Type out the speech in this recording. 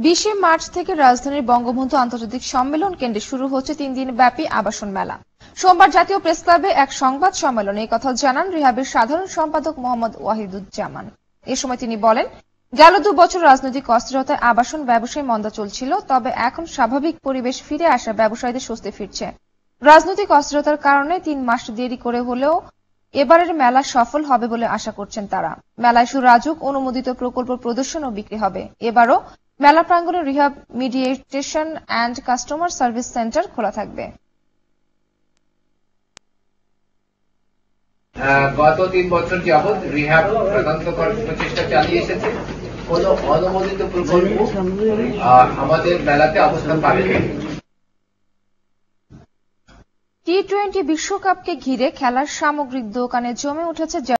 20 March থেকে রাজধানীর বঙ্গবন্ধু আন্তর্জাতিক সম্মেলন কেন্দ্রে শুরু হচ্ছে 3 দিন ব্যাপী আবাসন মেলা। সোমবার জাতীয় প্রেস ক্লাবে এক সংবাদ সম্মেলনে এই কথা জানান রিহাবের সাধারণ সম্পাদক মোহাম্মদ ওয়াহিদুজ্জামান। এ সময় তিনি বলেন, গেল 2 বছর রাজনৈতিক অস্থিরতায় আবাসন ব্যবসায় মন্দা চলছিল, তবে এখন স্বাভাবিক পরিবেশ ফিরে আসা ব্যবসায়ীদের স্বস্তি ফিরছে। রাজনৈতিক অস্থিরতার কারণে 3 মাস দেরি করে হলেও এবারের মেলা সফল হবে বলে আশা করছেন তারা। মেলায় সুরাজুক অনুমোদিত প্রকল্প প্রদর্শন ও বিক্রি হবে। এবারও মেলা প্রাঙ্গণে rehab mediation and customer service centre খোলা থাকবে। গত 3 বছর যাবৎ রিহাব তদন্ত করার প্রচেষ্টা চালিয়ে এসেছে। কোন অনুমোদিত প্রকল্প আমাদের মেলাতে অবস্থান পাবে। টি-20 বিশ্বকাপকে ঘিরে খেলার সামগ্রিক দোকানে জমে উঠেছে